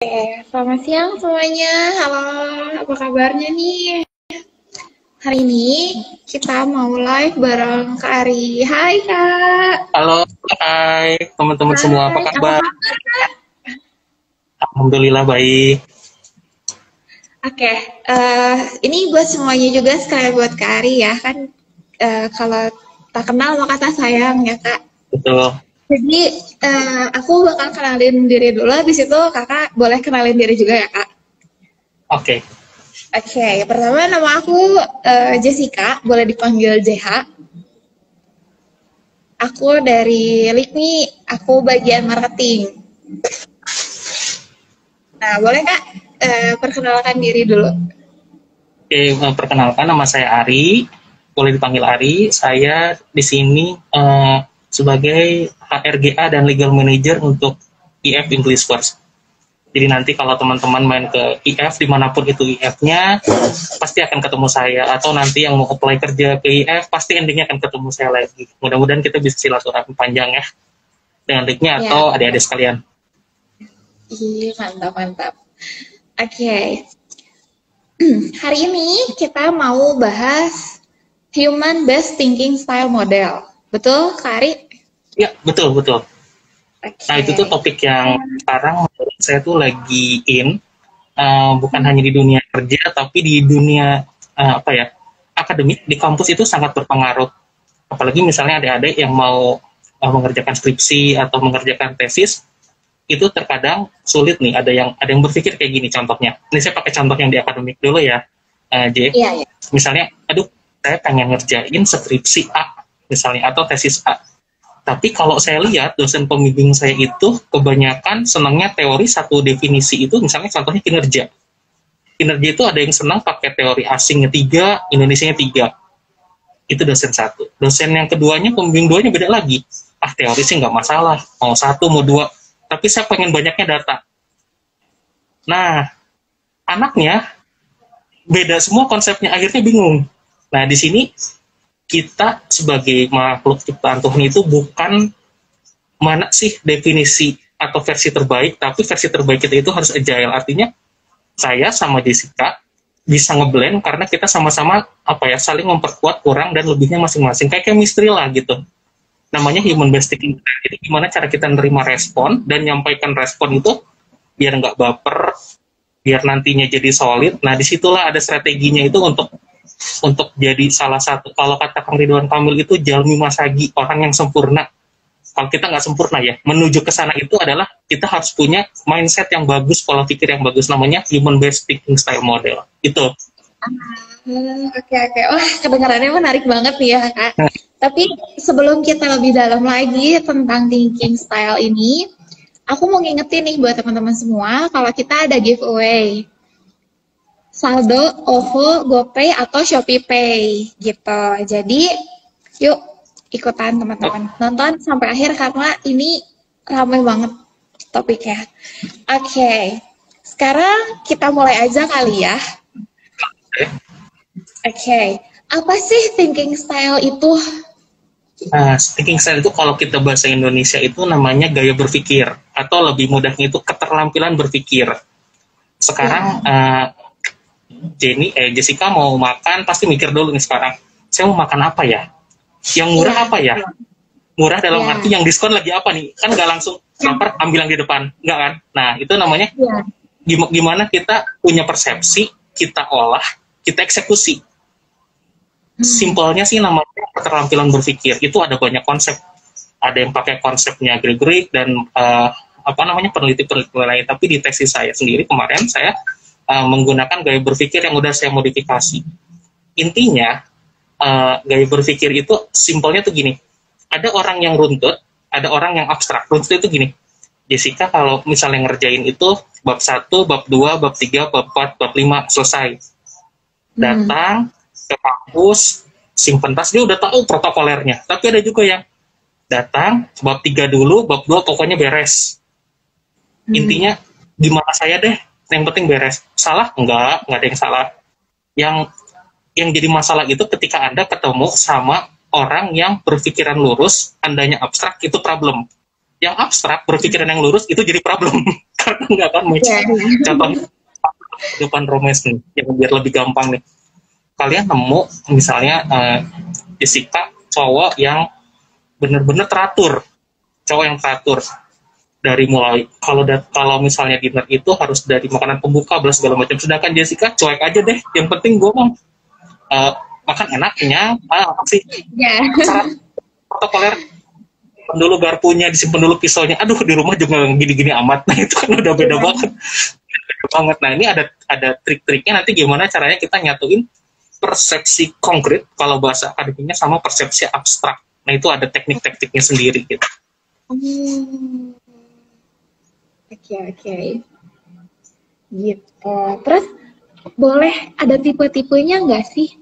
Selamat siang semuanya. Halo, apa kabarnya nih? Hari ini kita mau live bareng Kak Ari. Hai Kak. Halo, hai teman-teman semua, apa Hai, apa kabar? kabar? Alhamdulillah baik. Oke, ini buat semuanya juga sekalian buat Kak Ari ya kan. Kalau tak kenal maka tak sayang ya Kak. Betul. Jadi aku bakal kenalin diri dulu. Habis itu Kakak boleh kenalin diri juga ya Kak. Oke. Oke, pertama nama aku Jessica, boleh dipanggil JH. Aku dari LIKMI, aku bagian marketing. Nah, boleh Kak perkenalkan diri dulu? Oke, perkenalkan nama saya Ari. Boleh dipanggil Ari. Saya di sini sebagai HRGA dan Legal Manager untuk IF English First. Jadi nanti kalau teman-teman main ke IF, dimanapun itu IF-nya, pasti akan ketemu saya. Atau nanti yang mau apply kerja ke IF, pasti endingnya akan ketemu saya lagi. Mudah-mudahan kita bisa silaturahmi panjang ya, dengan Liknya Ya, atau adik-adik sekalian. iya, mantap, mantap. Oke, hari ini kita mau bahas Human Based Thinking Style Model. Betul, Kak Ari? Ya, betul, betul. Nah, itu tuh Oke. topik yang sekarang menurut saya tuh lagi bukan hanya di dunia kerja, tapi di dunia apa ya, akademik, di kampus itu sangat berpengaruh. Apalagi misalnya adik-adik yang mau mengerjakan skripsi atau mengerjakan tesis, itu terkadang sulit nih. Ada yang berpikir kayak gini contohnya. Ini saya pakai contoh yang di akademik dulu ya, J. Iya, iya. Misalnya, aduh, saya pengen ngerjain skripsi A, misalnya, atau tesis A. Tapi kalau saya lihat dosen pembimbing saya itu kebanyakan senangnya teori satu definisi itu, misalnya contohnya kinerja. Kinerja itu ada yang senang pakai teori asingnya 3, Indonesianya 3. Itu dosen satu. Dosen yang keduanya, pembimbing duanya beda lagi. Ah, teori sih nggak masalah, mau satu, mau dua. Tapi saya pengen banyaknya data. Nah, anaknya beda semua konsepnya, akhirnya bingung. Nah, di sini kita sebagai makhluk ciptaan Tuhan itu bukan mana sih definisi atau versi terbaik, tapi versi terbaik kita itu harus agile. Artinya saya sama Jessica bisa ngeblend karena kita sama-sama apa ya, saling memperkuat kurang dan lebihnya masing-masing, kayak chemistry lah gitu. Namanya human based thinking. Jadi gimana cara kita nerima respon dan nyampaikan respon itu biar nggak baper, biar nantinya jadi solid. Nah, disitulah ada strateginya itu untuk jadi salah satu, kalau kata Kang Ridwan Kamil itu jalmi masagi, orang yang sempurna. Kalau kita nggak sempurna ya, menuju ke sana itu adalah kita harus punya mindset yang bagus, pola pikir yang bagus, namanya human based thinking style model. Itu. Oke, oke. Wah, kedengarannya menarik banget nih ya, Kak. Tapi sebelum kita lebih dalam lagi tentang thinking style ini, aku mau ngingetin nih buat teman-teman semua, kalau kita ada giveaway. Saldo, OVO, GoPay, atau ShopeePay gitu. Jadi, yuk ikutan teman-teman. Nonton sampai akhir karena ini ramai banget topiknya. Oke, sekarang kita mulai aja kali ya. Oke, apa sih thinking style itu? Nah, thinking style itu kalau kita bahasa Indonesia itu namanya gaya berpikir, atau lebih mudahnya itu keterampilan berpikir. Sekarang Jessica mau makan pasti mikir dulu nih sekarang, saya mau makan apa ya? Yang murah apa ya? Murah dalam arti yang diskon lagi apa nih? Kan nggak langsung lapar ambil yang di depan, nggak kan? Nah, itu namanya gimana kita punya persepsi, kita olah, kita eksekusi. Simpelnya sih namanya keterampilan berpikir. Itu ada banyak konsep. Ada yang pakai konsepnya Gregory dan peneliti-peneliti lain. Tapi di tesis saya sendiri kemarin saya menggunakan gaya berpikir yang udah saya modifikasi. Intinya gaya berpikir itu simpelnya tuh gini. Ada orang yang runtut, ada orang yang abstrak. Runtut itu gini. Jessica kalau misalnya ngerjain itu bab 1, bab 2, bab 3, bab 4, bab 5 selesai. Datang ke kampus, simpen tas, dia udah tahu protokolernya. Tapi ada juga yang datang, bab 3 dulu, bab 2 pokoknya beres. Intinya, gimana saya deh, yang penting beres. Salah? Enggak ada yang salah. Yang jadi masalah itu ketika Anda ketemu sama orang yang berpikiran lurus, Andanya abstrak, itu problem. Yang abstrak, berpikiran yang lurus, itu jadi problem. Karena nggak akan match. Contoh kehidupan romance nih, yang biar lebih gampang nih. Kalian nemu, misalnya, Jessica, cowok yang bener-bener teratur. Cowok yang teratur. Dari mulai, kalau misalnya dinner itu harus dari makanan pembuka, segala macam. Sedangkan Jessica, cuek aja deh. Yang penting gue mau makan enaknya, apa sih? Syarat protokoler, dulu garpunya, disimpan dulu pisaunya. Aduh, di rumah juga gini-gini amat. Nah, itu kan udah beda banget. Beda banget. Nah, ini ada trik-triknya nanti gimana caranya kita nyatuin persepsi konkret, kalau bahasa akademiknya, sama persepsi abstrak. Nah, itu ada teknik-tekniknya sendiri gitu. Oke. Gitu. Terus, boleh ada tipe-tipenya nggak sih?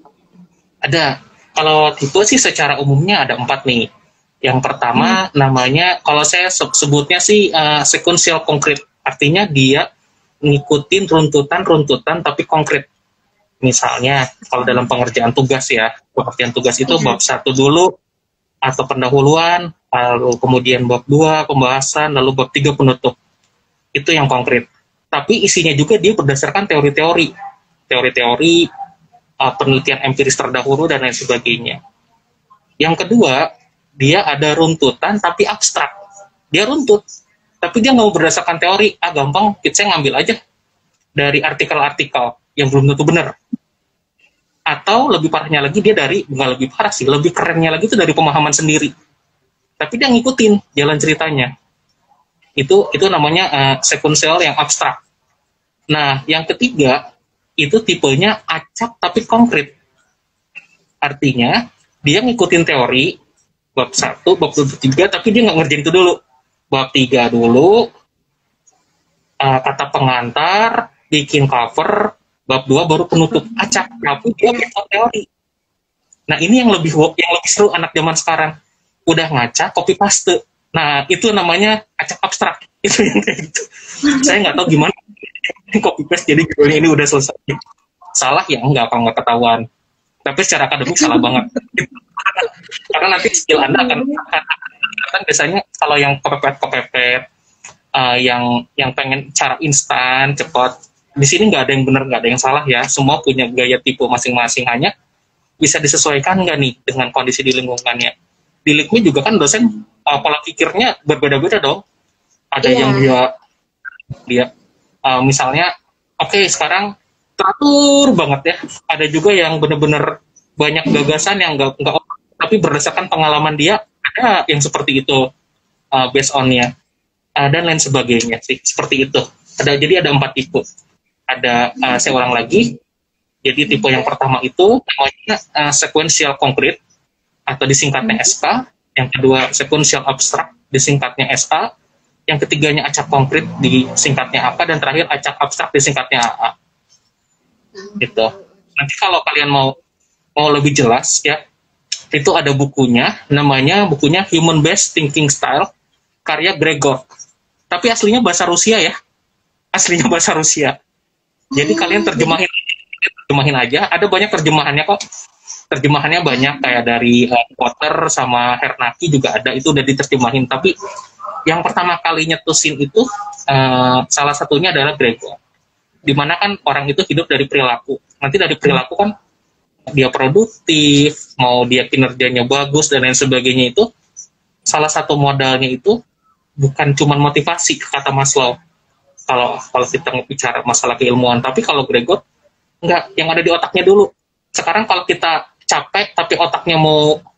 Ada. Kalau tipe sih secara umumnya ada 4 nih. Yang pertama namanya, kalau saya sebutnya sih sequential konkret. Artinya dia ngikutin runtutan tapi konkret. Misalnya, kalau dalam pengerjaan tugas ya, pengerjaan tugas itu bab 1 dulu, atau pendahuluan, lalu kemudian bab 2 pembahasan, lalu bab 3 penutup. Itu yang konkret. Tapi isinya juga dia berdasarkan teori-teori, penelitian empiris terdahulu dan lain sebagainya. Yang kedua, dia ada runtutan tapi abstrak. Dia runtut, tapi dia nggak mau berdasarkan teori. Gampang, saya ngambil aja dari artikel-artikel yang belum tentu benar. Atau lebih parahnya lagi, dia nggak lebih parah sih, lebih kerennya lagi itu dari pemahaman sendiri. Tapi dia ngikutin jalan ceritanya. Itu namanya sequential yang abstrak. Nah, yang ketiga, itu tipenya acak tapi konkret. Artinya, dia ngikutin teori, bab 1, bab 2, 3, tapi dia nggak ngerjain itu dulu. Bab 3 dulu, kata pengantar, bikin cover, bab 2 baru penutup. Acak, tapi dia pakai teori. Nah, ini yang lebih seru anak zaman sekarang. Udah ngaca, copy paste. Nah, itu namanya acak abstrak. Itu yang kayak gitu. Saya nggak tahu gimana copy paste jadi judulnya ini udah selesai. Salah ya enggak, kalau nggak ketahuan. Tapi secara akademik salah banget. Karena nanti skill Anda akan biasanya kalau yang kepepet, yang pengen cara instan, cepat. Di sini nggak ada yang benar, nggak ada yang salah ya. Semua punya gaya tipe masing-masing, hanya bisa disesuaikan nggak nih dengan kondisi di lingkungannya. Di LIKMI juga kan dosen pola pikirnya berbeda-beda dong. Ada yang dia misalnya, oke, sekarang teratur banget ya. Ada juga yang benar-benar banyak gagasan yang nggak tapi berdasarkan pengalaman dia, ada yang seperti itu based on-nya dan lain sebagainya sih, seperti itu. Jadi ada 4 tipe. Ada saya ulang lagi. Jadi tipe yang pertama itu namanya sequential konkret atau disingkatnya SK. Yang kedua sequential abstrak, disingkatnya SA. Yang ketiganya acak konkret, disingkatnya AK, dan terakhir acak abstrak, disingkatnya AA. Gitu. Nanti kalau kalian mau lebih jelas ya, itu ada bukunya, namanya bukunya Human Based Thinking Style, karya Gregor. Tapi aslinya bahasa Rusia ya. Aslinya bahasa Rusia. Jadi kalian terjemahin aja. Ada banyak terjemahannya kok. Terjemahannya banyak, kayak dari Potter sama Hernaki juga ada, itu udah diterjemahin. Tapi yang pertama kali nyetusin itu salah satunya adalah Gregor. Dimana kan orang itu hidup dari perilaku. Nanti dari perilaku kan dia produktif, mau dia kinerjanya bagus dan lain sebagainya, itu salah satu modalnya itu bukan cuma motivasi, kata Maslow. Kalau kita bicara masalah keilmuan, tapi kalau Gregor enggak, yang ada di otaknya dulu. Sekarang kalau kita capek tapi otaknya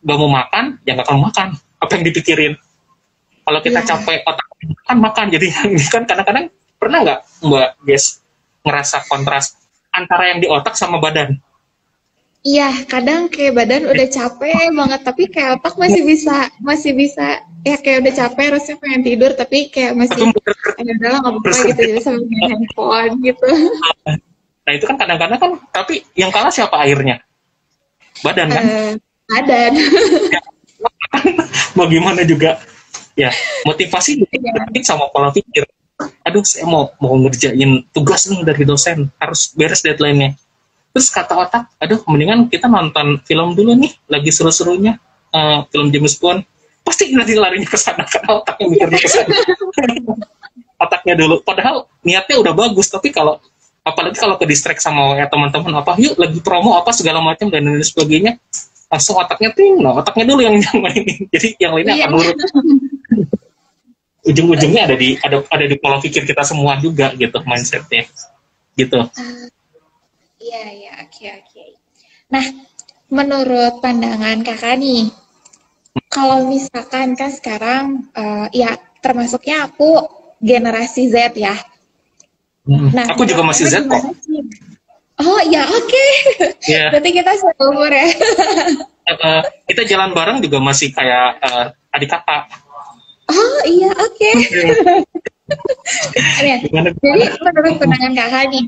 gak mau makan, ya nggak akan makan. Apa yang dipikirin? Kalau kita capek otaknya makan. Jadi ini kan kadang-kadang, pernah nggak Mbak Jess ngerasa kontras antara yang di otak sama badan? Iya, kadang kayak badan udah capek banget, tapi kayak otak masih bisa ya, kayak udah capek, harusnya pengen tidur, tapi kayak masih udahlah nggak apa-apa gitu, jadi sambil main handphone gitu. Nah itu kan kadang-kadang kan, tapi yang kalah siapa akhirnya? Badan kan? Badan. Mau gimana juga ya, motivasi juga penting sama pola pikir. Aduh, saya mau ngerjain tugas nih dari dosen, harus beres deadline-nya. Terus kata otak, aduh mendingan kita nonton film dulu nih, lagi seru-serunya, film James Bond. pasti nanti larinya ke sana karena otaknya mikirnya ke sana. Otaknya dulu, padahal niatnya udah bagus, tapi kalau apalagi kalau ke distract sama ya teman-teman apa, yuk lagi promo apa segala macam dan lain sebagainya, langsung otaknya otaknya dulu yang mainin, jadi yang lainnya akan nurut. Ujung-ujungnya ada di pola pikir kita semua juga gitu mindsetnya gitu. Iya, oke. Nah, menurut pandangan kakak nih, kalau misalkan kan sekarang ya termasuknya aku generasi Z ya. Nah, aku juga masih Z kok. Oh ya, oke. Yeah. Berarti kita seumur ya. Kita jalan bareng juga masih kayak adik kakak. Oh iya, oke. Jadi menurut pandangan kakak nih,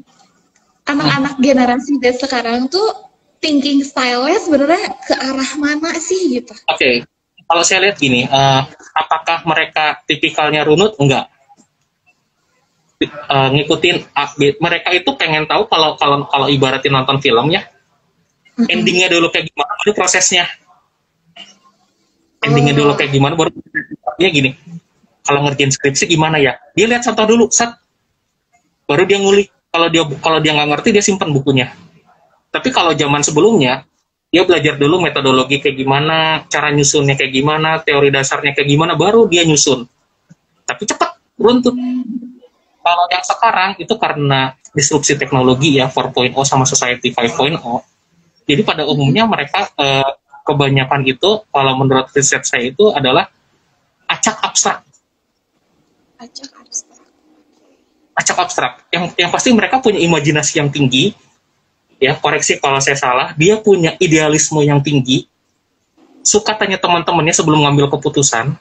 anak-anak generasi Z sekarang tuh thinking style-nya sebenarnya ke arah mana sih gitu? Oke. Kalau saya lihat gini, apakah mereka tipikalnya runut? Enggak. Ngikutin update. Mereka itu pengen tahu kalau ibaratin nonton film ya, endingnya dulu kayak gimana, baru prosesnya. Endingnya dulu kayak gimana, baru dia gini. Kalau ngerjain skripsi gimana ya? Dia lihat contoh dulu, baru dia ngulik. Kalau dia nggak ngerti, dia simpan bukunya. Tapi kalau zaman sebelumnya, dia belajar dulu metodologi kayak gimana, cara nyusunnya kayak gimana, teori dasarnya kayak gimana, baru dia nyusun. Tapi cepat, runtut. Kalau yang sekarang itu karena disrupsi teknologi ya 4.0 sama society 5.0. Jadi pada umumnya mereka kebanyakan itu, kalau menurut riset saya itu adalah acak abstrak. Acak abstrak. Yang pasti mereka punya imajinasi yang tinggi. Ya, koreksi kalau saya salah, dia punya idealisme yang tinggi, suka tanya teman-temannya sebelum ngambil keputusan,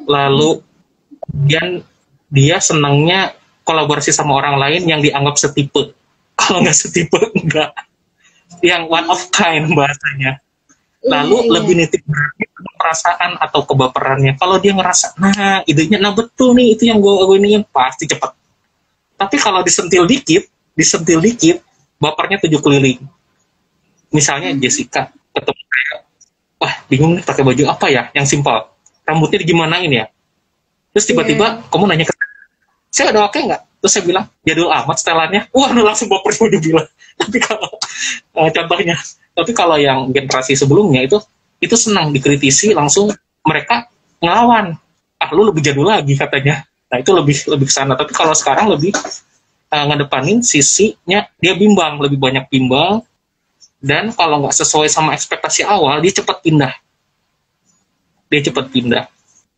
lalu dia senangnya kolaborasi sama orang lain yang dianggap setipe. Kalau nggak setipe, enggak. Yang one of kind bahasanya. Lalu lebih nitik perasaan atau kebaperannya. Kalau dia ngerasa, nah idenya, nah betul nih, itu yang gue ini pasti cepat. Tapi kalau disentil dikit, bapernya 7 keliling. Misalnya Jessica ketemu saya, wah bingung nih pakai baju apa ya, yang simpel, rambutnya digimanain ya. Terus tiba-tiba kamu nanya ke saya, ada oke nggak? Terus saya bilang jadul amat setelannya, wah langsung bapernya udah bilang. Tapi kalau contohnya, tapi kalau yang generasi sebelumnya itu senang dikritisi, langsung mereka ngelawan, lu lebih jadul lagi katanya. Nah itu lebih ke sana. Tapi kalau sekarang lebih ngedepanin sisinya, dia lebih banyak bimbang, dan kalau nggak sesuai sama ekspektasi awal, dia cepat pindah.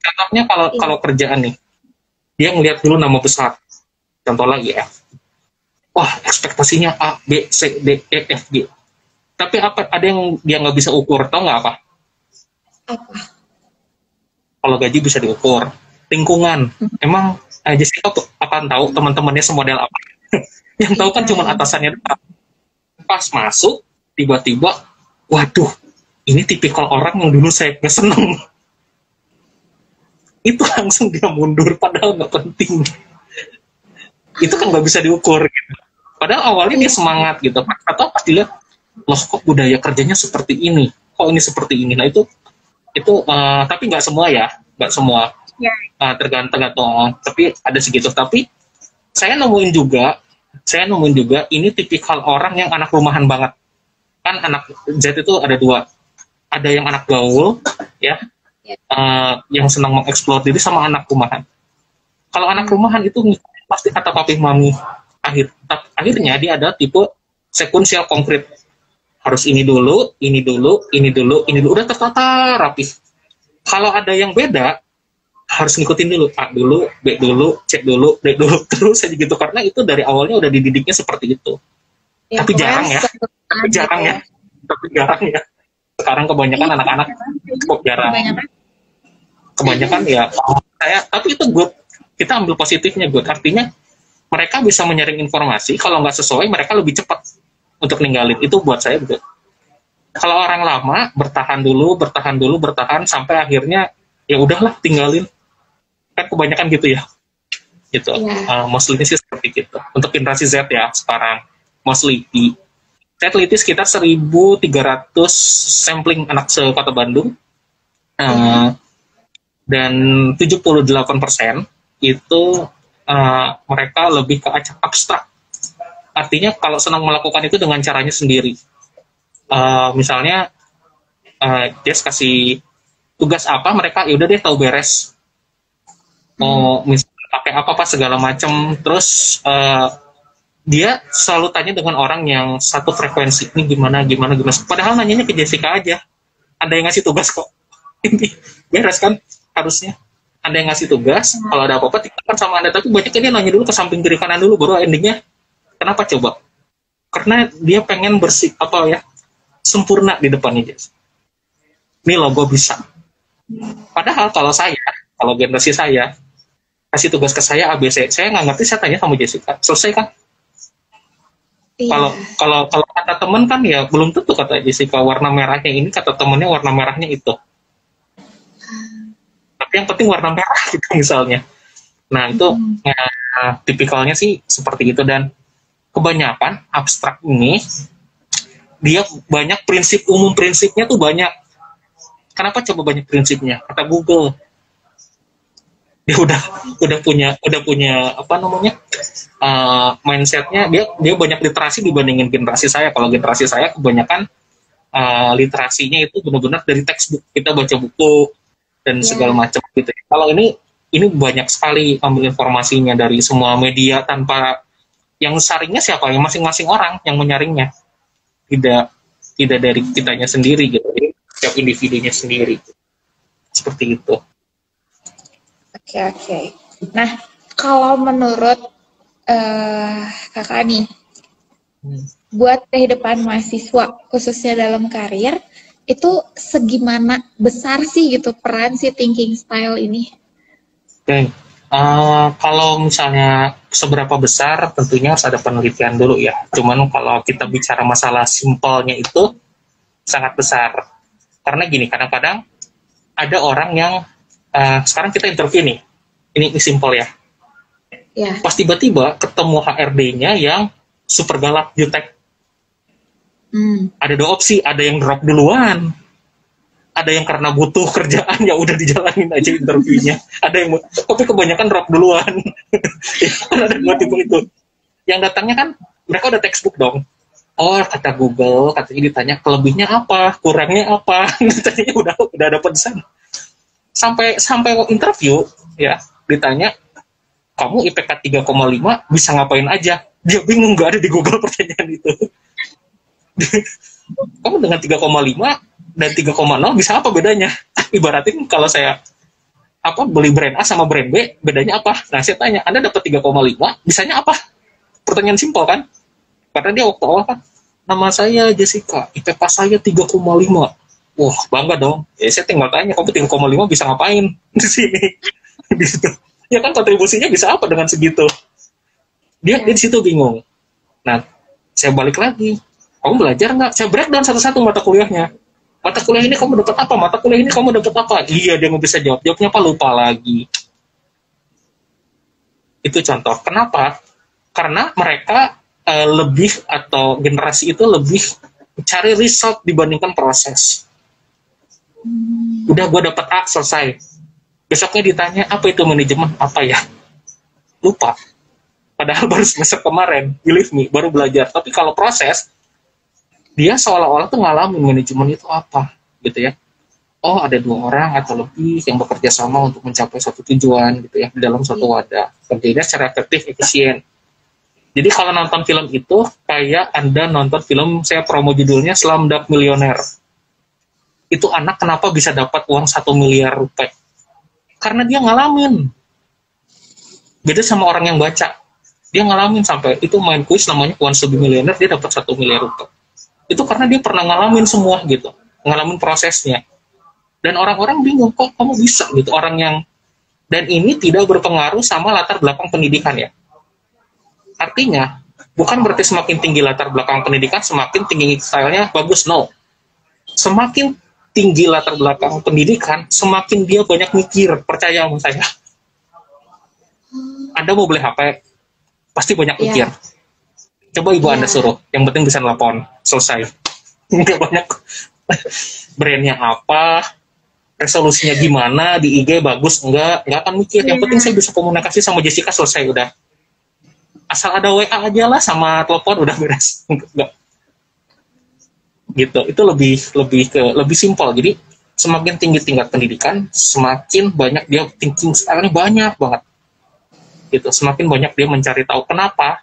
Contohnya kalau kerjaan nih, dia ngelihat dulu nama besar. Contoh lagi ya, wah ekspektasinya A, B, C, D, E, F, G. Tapi ada yang dia nggak bisa ukur, tau nggak apa? Kalau gaji bisa diukur, lingkungan. Emang Jessica tuh akan tahu teman-temannya semodel apa. Yang tahu kan cuma atasannya. Pas masuk, tiba-tiba, waduh, ini tipikal orang yang dulu saya nggak seneng. Itu langsung dia mundur, padahal nggak penting. Itu kan nggak bisa diukur. Gitu. Padahal awalnya dia semangat gitu. Atau pas dilihat, loh kok budaya kerjanya seperti ini, kok ini seperti ini. Nah itu tapi nggak semua ya, nggak semua. Tergantung, tapi ada segitu. Tapi saya nemuin juga ini tipikal orang yang anak rumahan banget. Kan anak Z itu ada 2, ada yang anak gaul ya, yang senang mengeksplor diri, sama anak rumahan. Kalau anak rumahan itu pasti kata papi mami, akhirnya dia ada tipe sekuensial konkret, harus ini dulu, udah tertata rapi. Kalau ada yang beda, harus ngikutin dulu, A dulu, B dulu, C dulu, D dulu, terus aja gitu, karena itu dari awalnya udah dididiknya seperti itu. Ya, tapi jarang ya. Sekarang kebanyakan anak-anak kok jarang. Kebanyakan ya, tapi itu good. Kita ambil positifnya good. Artinya mereka bisa menyaring informasi, kalau nggak sesuai mereka lebih cepat untuk ninggalin. Itu buat saya good. Kalau orang lama bertahan dulu sampai akhirnya ya udahlah tinggalin. Kan kebanyakan gitu ya. Gitu. Mostly sih seperti gitu. Untuk generasi Z ya sekarang mostly saya teliti sekitar 1.300 sampling anak se-Kota Bandung. Dan 78% itu mereka lebih ke abstrak. Artinya kalau senang melakukan itu dengan caranya sendiri. Misalnya Jess kasih tugas apa, mereka ya udah deh tahu beres. Mau misalnya pakai apa segala macam. Terus dia selalu tanya dengan orang yang satu frekuensi, ini gimana. Padahal nanyanya ke Jessica aja. Ada yang ngasih tugas kok. Beres kan harusnya. Ada yang ngasih tugas, kalau ada apa-apa tinggalkan sama Anda, tapi banyak dia nanya dulu ke samping kiri kanan dulu, baru endingnya. Kenapa coba? Karena dia pengen sempurna di depannya. Ini logo bisa. Padahal kalau generasi saya, kasih tugas ke saya ABC, saya nggak ngerti, saya tanya sama Jessica, selesai kan? Iya. Kalau kata teman kan ya belum tentu kata Jessica warna merahnya ini, kata temennya warna merahnya itu. Tapi yang penting warna merah gitu misalnya. Nah itu tipikalnya sih seperti itu, dan kebanyakan abstrak ini dia banyak prinsipnya tuh banyak. Kenapa coba banyak prinsipnya? Kata Google, dia udah punya mindsetnya, dia banyak literasi dibandingin generasi saya. Kalau generasi saya kebanyakan literasinya itu benar-benar dari textbook, kita baca buku dan segala macam gitu. Kalau ini banyak sekali ambil informasinya dari semua media, tanpa yang saringnya siapa, yang masing-masing orang yang menyaringnya, tidak dari kitanya sendiri gitu. Jadi setiap individunya sendiri seperti itu. Oke. Nah, kalau menurut kakak nih, buat kehidupan mahasiswa khususnya dalam karir, itu segimana besar sih gitu peran si thinking style ini? Oke. Kalau misalnya seberapa besar, tentunya harus ada penelitian dulu ya. Cuman kalau kita bicara masalah simpelnya itu sangat besar. Karena gini, kadang-kadang ada orang yang sekarang kita interview nih, ini simpel ya. Pas tiba-tiba ketemu HRD-nya yang super galak, jutek. Ada dua opsi, ada yang drop duluan, ada yang karena butuh kerjaan ya udah dijalanin aja interviewnya, ada yang tapi kebanyakan drop duluan. Ada dua tipe itu. Yang datangnya kan mereka udah textbook dong. Oh, kata Google, katanya ditanya kelebihnya apa, kurangnya apa, katanya udah dapat sana. Sampai interview ya ditanya, kamu IPK 3,5 bisa ngapain aja? Dia bingung, nggak ada di Google pertanyaan itu. Kamu dengan 3,5 dan 3,0 bisa apa bedanya? Ibaratin kalau saya beli brand A sama brand B, bedanya apa? Nah, saya tanya, Anda dapat 3,5, bisanya apa? Pertanyaan simpel kan? Karena dia waktu awal kan, nama saya Jessica, IPK saya 3,5. Wah, bangga dong. Ya, saya tinggal tanya, kamu 3,5 bisa ngapain di sini? Di situ. Ya kan, kontribusinya bisa apa dengan segitu? Dia di situ bingung. Nah, saya balik lagi. Kamu belajar nggak? Saya breakdown satu-satu mata kuliahnya. Mata kuliah ini kamu dapat apa? Mata kuliah ini kamu dapat apa? Iya, dia nggak bisa jawab. Jawabnya apa? Lupa lagi. Itu contoh. Kenapa? Karena mereka lebih, atau generasi itu lebih cari result dibandingkan proses. Udah gue dapat A, selesai. Besoknya ditanya, apa itu manajemen? Apa ya? Lupa. Padahal baru semester kemarin, believe me, baru belajar. Tapi kalau proses, dia seolah-olah tuh ngalamin manajemen itu apa, gitu ya. Oh, ada 2 orang atau lebih yang bekerja sama untuk mencapai suatu tujuan, gitu ya, di dalam suatu wadah. Kerjanya secara efektif, efisien. Jadi kalau nonton film itu, kayak Anda nonton film, saya promo judulnya Slumdog Millionaire. Itu anak kenapa bisa dapat uang 1 miliar rupiah? Karena dia ngalamin. Beda sama orang yang baca. Dia ngalamin sampai, itu main kuis namanya Once to be Millionaire, dia dapat 1 miliar rupiah. Itu karena dia pernah ngalamin semua gitu, ngalamin prosesnya. Dan orang-orang bingung, kok kamu bisa gitu, orang yang, dan ini tidak berpengaruh sama latar belakang pendidikan ya. Artinya, bukan berarti semakin tinggi latar belakang pendidikan, semakin tinggi stylenya bagus, no. Semakin tinggi latar belakang pendidikan, semakin dia banyak mikir, percaya sama saya. Anda mau beli HP, pasti banyak mikir. Coba ibu Anda suruh, yang penting bisa nelpon, selesai. Nggak banyak brandnya apa, resolusinya gimana, di IG bagus nggak akan mikir. Yang penting saya bisa komunikasi sama Jessica, selesai udah. Asal ada WA aja lah sama telepon udah beres. Enggak. Gitu. Itu lebih simpel. Jadi semakin tinggi tingkat pendidikan, semakin banyak dia thinking style-nya banyak banget. Gitu. Semakin banyak dia mencari tahu. Kenapa?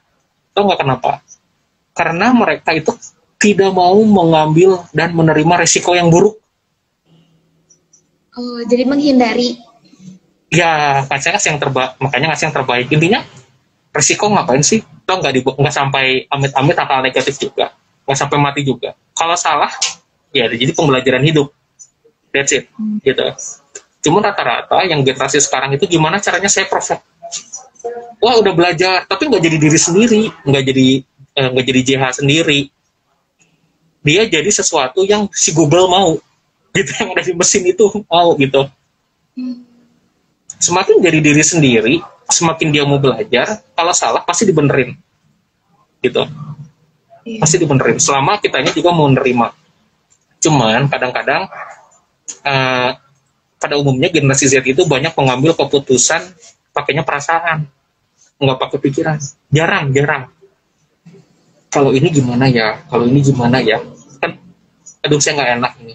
Tahu nggak kenapa? Karena mereka itu tidak mau mengambil dan menerima resiko yang buruk. Oh, jadi menghindari. Ya, saya kasih yang terbaik, makanya ngasih yang terbaik. Intinya, resiko ngapain sih? Toh nggak sampai amit-amit akal negatif juga. Nggak sampai mati juga. Kalau salah, ya jadi pembelajaran hidup. That's it. Gitu. Cuma rata-rata yang generasi sekarang itu gimana caranya saya perfect. Wah, udah belajar, tapi nggak jadi diri sendiri. Nggak jadi JH sendiri. Dia jadi sesuatu yang si Google mau. Gitu, yang ada di mesin itu mau gitu. Semakin jadi diri sendiri, semakin dia mau belajar, kalau salah pasti dibenerin. Gitu. Pasti dibenerin. Selama kitanya juga mau nerima. Cuman kadang-kadang pada umumnya generasi Z itu banyak mengambil keputusan pakainya perasaan, nggak pakai pikiran. Jarang. Kalau ini gimana ya? Kan, aduh saya nggak enak ini.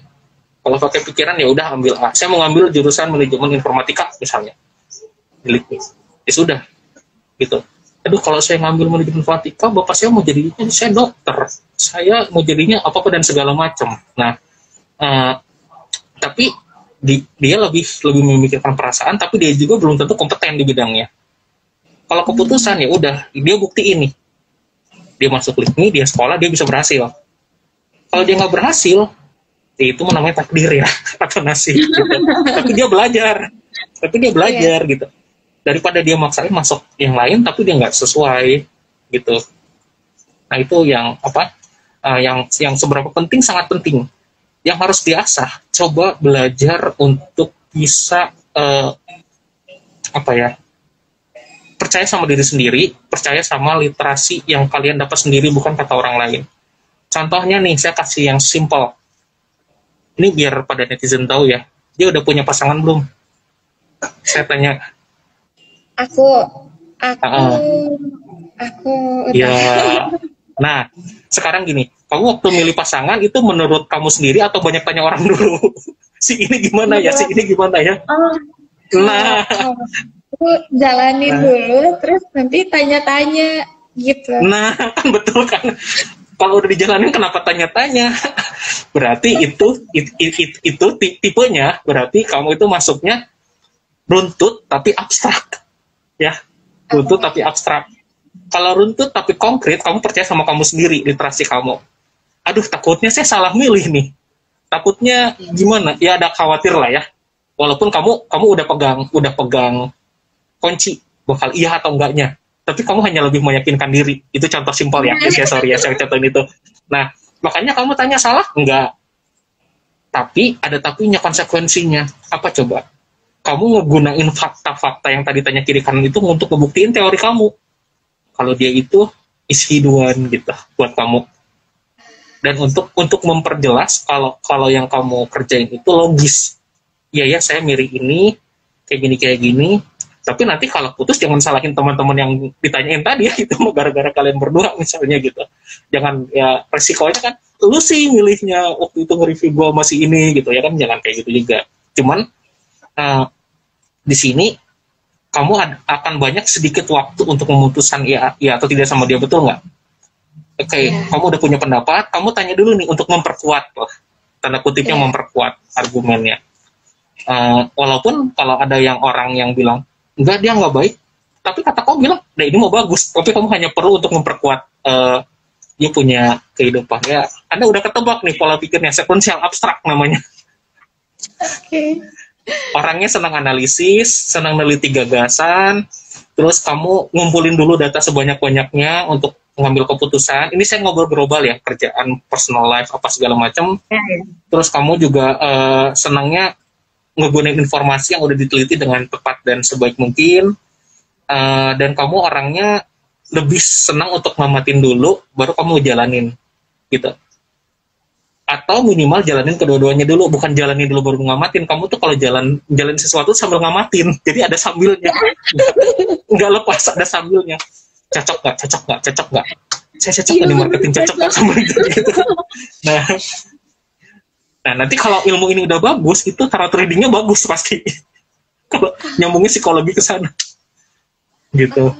Kalau pakai pikiran ya udah ambil A. Saya mau ngambil jurusan manajemen informatika misalnya. Ya sudah. Gitu. Aduh kalau saya ngambil manajemen informatika, bapak saya mau jadinya saya dokter. Saya mau jadinya apa-apa dan segala macam. Nah, tapi dia lebih memikirkan perasaan, tapi dia juga belum tentu kompeten di bidangnya. Kalau keputusan ya udah, dia bukti ini. Dia masuk LIPMI, dia sekolah, dia bisa berhasil. Kalau dia nggak berhasil, itu namanya takdir ya, atau nasib gitu. Tapi dia belajar gitu. Daripada dia maksain masuk yang lain tapi dia nggak sesuai gitu. Nah itu yang yang seberapa penting, sangat penting, yang harus diasah. Coba belajar untuk bisa percaya sama diri sendiri, percaya sama literasi yang kalian dapat sendiri, bukan kata orang lain. Contohnya nih, saya kasih yang simple. Ini biar pada netizen tahu ya. Dia udah punya pasangan belum? Saya tanya. Aku udah. Ya. Nah, sekarang gini. Kamu waktu milih pasangan itu menurut kamu sendiri atau banyak tanya orang dulu? Si ini gimana ya? Nah. Aku jalanin dulu, terus nanti tanya-tanya gitu. Nah, kan betul kan? Kalau udah dijalanin kenapa tanya-tanya? Berarti itu tipenya, berarti kamu itu masuknya runtut tapi abstrak. Ya, runtut tapi abstrak. Kalau runtut tapi konkret, kamu percaya sama kamu sendiri, literasi kamu. Aduh, takutnya saya salah milih nih. Takutnya gimana? Ya ada khawatir lah ya. Walaupun kamu udah pegang kunci bakal iya atau enggaknya. Tapi kamu hanya lebih meyakinkan diri. Itu contoh simpel ya. Sorry ya, saya contohin itu. Nah, makanya kamu tanya salah? Enggak. Tapi, ada tapinya, konsekuensinya. Apa coba? Kamu ngegunain fakta-fakta yang tadi tanya kiri kanan itu untuk ngebuktiin teori kamu. Kalau dia itu isi hiduan gitu buat kamu. Dan untuk memperjelas kalau yang kamu kerjain itu logis. Iya ya, saya mirip ini, kayak gini. Tapi nanti kalau putus jangan salahin teman-teman yang ditanyain tadi ya, itu gara-gara kalian berdua misalnya gitu. Jangan, ya resikonya kan lu sih milihnya waktu itu nge-review gua masih ini gitu ya kan, jangan kayak gitu juga. Cuman di sini kamu akan banyak sedikit waktu untuk memutuskan ya atau tidak sama dia, betul nggak? Oke, kamu udah punya pendapat, kamu tanya dulu nih untuk memperkuat loh. Tanda kutipnya memperkuat argumennya. Walaupun kalau ada orang yang bilang enggak, dia nggak baik, tapi kata kamu bilang, nah ini mau bagus, tapi kamu hanya perlu untuk memperkuat dia punya kehidupan. Ya, Anda udah ketebak nih pola pikirnya, sekuensial abstrak namanya. Oke. Orangnya senang analisis, senang neliti gagasan, terus kamu ngumpulin dulu data sebanyak-banyaknya untuk mengambil keputusan. Ini saya ngobrol global ya, kerjaan, personal life, apa segala macam. Terus kamu juga senangnya ngegunain informasi yang udah diteliti dengan tepat dan sebaik mungkin, dan kamu orangnya lebih senang untuk ngamatin dulu baru kamu jalanin gitu. Atau minimal jalanin kedua-duanya dulu, bukan jalanin dulu baru ngamatin. Kamu tuh kalau jalan sesuatu sambil ngamatin, jadi ada sambilnya, nggak lepas, ada sambilnya. Cocok nggak? Saya cocok nggak di marketing, cocok nggak sama itu gitu. Nah nanti kalau ilmu ini udah bagus, itu cara tradingnya bagus pasti. Kalau nyambungin psikologi ke sana, gitu.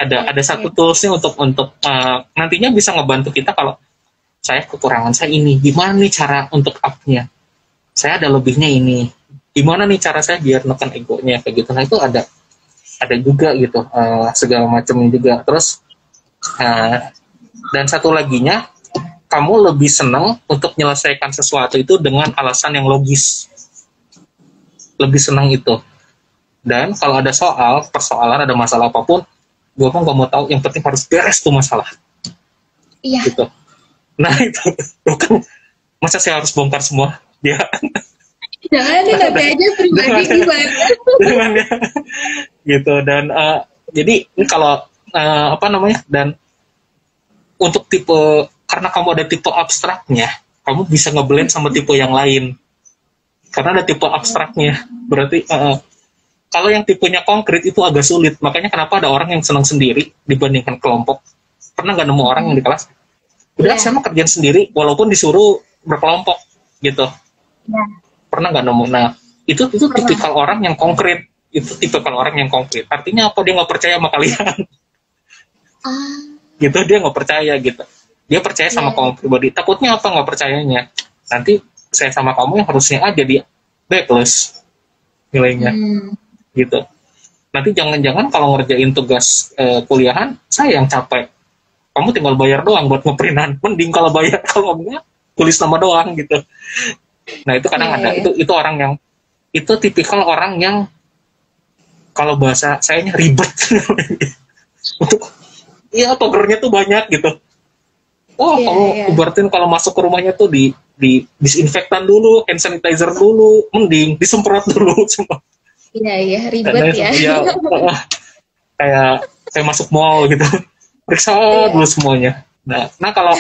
Ada satu toolsnya untuk nantinya bisa ngebantu kita kalau saya kekurangan saya ini, gimana nih cara untuk up-nya? Saya ada lebihnya ini, gimana nih cara saya biar neken egonya kayak gitu. Nah itu ada juga gitu, segala macamnya juga. Terus dan satu laginya, kamu lebih senang untuk menyelesaikan sesuatu itu dengan alasan yang logis. Lebih senang itu. Dan kalau ada persoalan, ada masalah apapun, gue mah gak mau tahu, yang penting harus beres tuh masalah. Iya. Gitu. Nah itu kan, masa saya harus bongkar semua dia? Jangan deh, nanti aja pribadi gimana? Jangan ya. Gitu. Dan jadi ini kalau dan untuk tipe, karena kamu ada tipe abstraknya, kamu bisa ngeblend sama tipe yang lain. Karena ada tipe abstraknya, berarti kalau yang tipenya konkret itu agak sulit. Makanya kenapa ada orang yang senang sendiri dibandingkan kelompok. Pernah nggak nemu orang yang di kelas? Udah, saya mau kerjaan sendiri, walaupun disuruh berkelompok, gitu. Ya. Pernah nggak nemu? Nah, itu tipikal orang yang konkret. Itu tipikal orang yang konkret. Artinya apa? Dia nggak percaya sama kalian. Gitu, dia nggak percaya, gitu. Dia percaya sama kamu pribadi. Takutnya apa nggak percayanya? Nanti saya sama kamu yang harusnya A jadi B+ nilainya. Gitu. Nanti jangan-jangan kalau ngerjain tugas kuliahan, saya yang capek. Kamu tinggal bayar doang buat ngeprintan. Mending kalau bayar, kalau enggak tulis nama doang gitu. Nah itu kadang ada, itu orang yang, itu tipikal orang yang kalau bahasa sayanya ribet. Untuk togernya tuh banyak gitu. Kamu ibaratin kalau masuk ke rumahnya tuh di disinfektan dulu, hand sanitizer dulu, mending disemprot dulu semua. Iya, ribet ya. Kayak masuk mall gitu. Periksa dulu semuanya. Nah kalau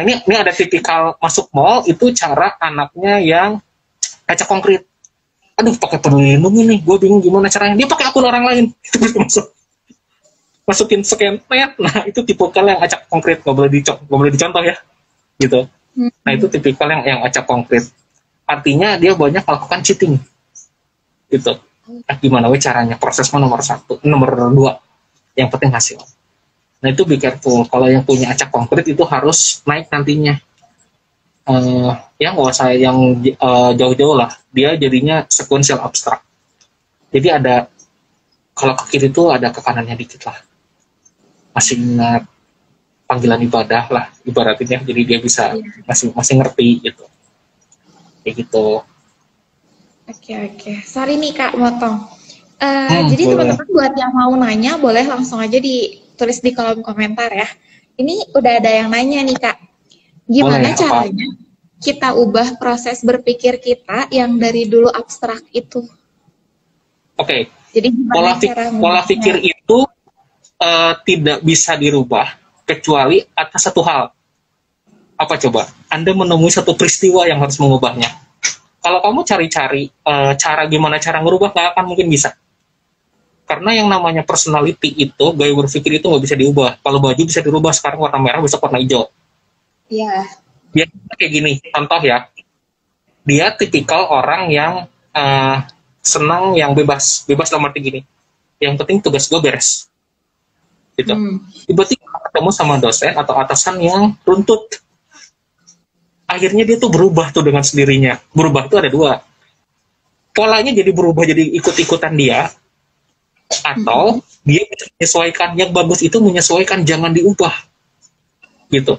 ini ada tipikal masuk mall, itu cara anaknya yang acak konkret. Aduh, pakai peduli lindungi nih, gue bingung gimana caranya. Dia pakai akun orang lain. Masukin scan net. Nah itu tipikal yang acak konkret, nggak boleh dicontoh ya, gitu. Nah itu tipikal yang acak konkret. Artinya dia banyak melakukan cheating, gitu. Gimana caranya? Prosesnya nomor 1, nomor 2. Yang penting hasil. Nah itu be careful. Kalau yang punya acak konkret itu harus naik nantinya. Ya nggak usah yang jauh-jauh lah. Dia jadinya sekuensial abstrak. Jadi ada, kalau ke kiri itu ada ke kanannya dikit lah. Masih ingat panggilan ibadah lah ibaratnya. Jadi dia bisa masih ngerti gitu. Kayak gitu. Oke. Sorry nih Kak, motong. Jadi teman-teman buat yang mau nanya, boleh langsung aja ditulis di kolom komentar ya. Ini udah ada yang nanya nih Kak. Gimana caranya kita ubah proses berpikir kita yang dari dulu abstrak itu? Oke. Jadi pola pikir itu tidak bisa dirubah kecuali atas satu hal. Apa coba? Anda menemui satu peristiwa yang harus mengubahnya. Kalau kamu cari-cari gimana cara ngerubah, nggak akan mungkin bisa. Karena yang namanya personality itu, gaya berpikir itu nggak bisa diubah. Kalau baju bisa dirubah, sekarang warna merah, besok warna hijau. Iya. Dia kayak gini, contoh ya. Dia tipikal orang yang senang yang bebas dalam arti gini. Yang penting tugas gue beres. Gitu. Tiba-tiba ketemu sama dosen atau atasan yang runtut. Akhirnya dia tuh berubah tuh dengan sendirinya. Berubah tuh ada 2. Polanya jadi berubah, jadi ikut-ikutan dia. Atau dia menyesuaikan. Yang bagus itu menyesuaikan, jangan diubah. Gitu.